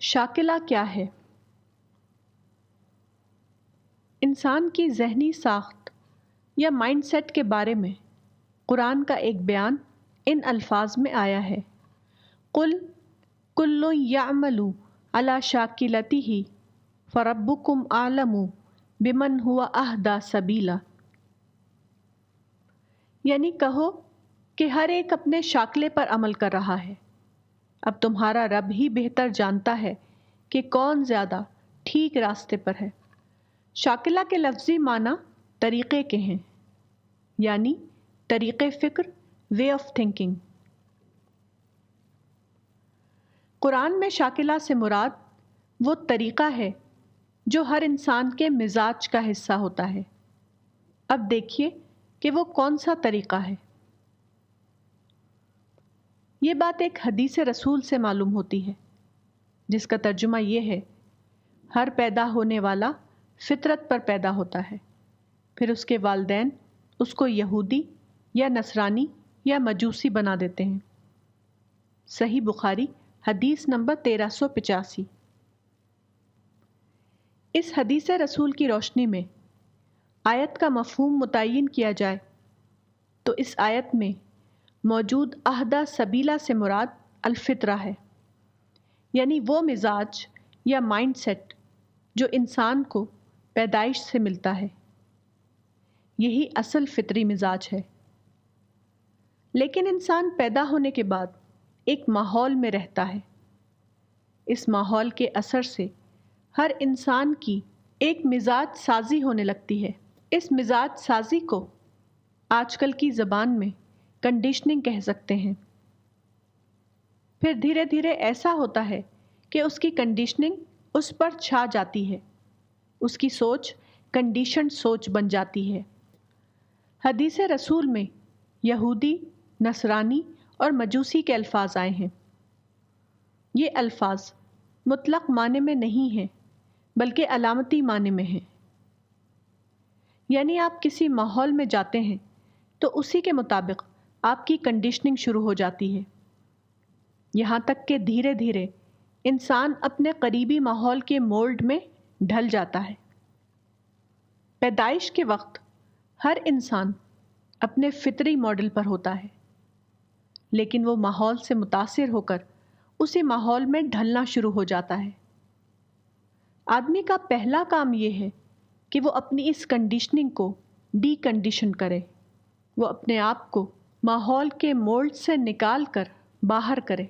شاکلہ کیا ہے؟ انسان کی ذہنی ساخت یا مائنڈ سیٹ کے بارے میں قرآن کا ایک بیان ان الفاظ میں آیا ہے: قُلْ كُلٌّ يَعْمَلُ عَلَى شَاكِلَتِهِ فَرَبُّكُمْ أَعْلَمُ بِمَنْ هُوَ أَهْدَىٰ سَبِيلًا۔ یعنی کہو کہ ہر ایک اپنے شاکلے پر عمل کر رہا ہے، اب تمہارا رب ہی بہتر جانتا ہے کہ کون زیادہ ٹھیک راستے پر ہے۔ شاکلہ کے لفظی معنی طریقے کے ہیں، یعنی طریقے فکر، وے آف تھنکنگ۔ قرآن میں شاکلہ سے مراد وہ طریقہ ہے جو ہر انسان کے مزاج کا حصہ ہوتا ہے۔ اب دیکھیے کہ وہ کون سا طریقہ ہے۔ یہ بات ایک حدیث رسول سے معلوم ہوتی ہے، جس کا ترجمہ یہ ہے: ہر پیدا ہونے والا فطرت پر پیدا ہوتا ہے، پھر اس کے والدین اس کو یہودی یا نصرانی یا مجوسی بنا دیتے ہیں۔ صحیح بخاری حدیث نمبر 1385۔ اس حدیث رسول کی روشنی میں آیت کا مفہوم متعین کیا جائے تو اس آیت میں موجود اہدیٰ سبیلا سے مراد الفطرہ ہے، یعنی وہ مزاج یا مائنڈ سیٹ جو انسان کو پیدائش سے ملتا ہے۔ یہی اصل فطری مزاج ہے۔ لیکن انسان پیدا ہونے کے بعد ایک ماحول میں رہتا ہے۔ اس ماحول کے اثر سے ہر انسان کی ایک مزاج سازی ہونے لگتی ہے۔ اس مزاج سازی کو آج کل کی زبان میں کنڈیشننگ کہہ سکتے ہیں۔ پھر دھیرے دھیرے ایسا ہوتا ہے کہ اس کی کنڈیشننگ اس پر چھا جاتی ہے، اس کی سوچ کنڈیشنڈ سوچ بن جاتی ہے۔ حدیث رسول میں یہودی، نصرانی اور مجوسی کے الفاظ آئے ہیں۔ یہ الفاظ مطلق معنی میں نہیں ہیں بلکہ علامتی معنی میں ہیں، یعنی آپ کسی ماحول میں جاتے ہیں تو اسی کے مطابق آپ کی کنڈیشننگ شروع ہو جاتی ہے، یہاں تک کہ دھیرے دھیرے انسان اپنے قریبی ماحول کے مولڈ میں ڈھل جاتا ہے۔ پیدائش کے وقت ہر انسان اپنے فطری ماڈل پر ہوتا ہے، لیکن وہ ماحول سے متاثر ہو کر اسی ماحول میں ڈھلنا شروع ہو جاتا ہے۔ آدمی کا پہلا کام یہ ہے کہ وہ اپنی اس کنڈیشننگ کو ڈی کنڈیشن کرے، وہ اپنے آپ کو ماحول کے مولڈ سے نکال کر باہر کرے۔